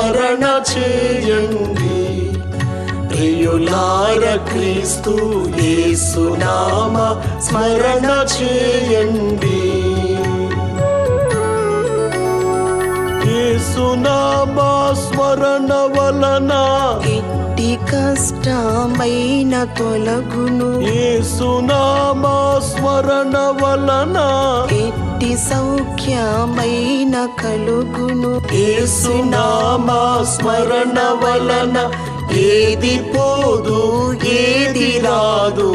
స్మరణ చేయండి. ప్రియులార క్రీస్తు యేసు నామ స్మరణ చేయండి. యేసు నామ స్మరణ వలన ఎట్టి కష్టమైన తొలగును. యేసు నామ స్మరణ వలన ఎట్టి సౌఖ్యమైన కలుగును. యేసు నామ స్మరణ వలన ఏది పోదు ఏది రాదు.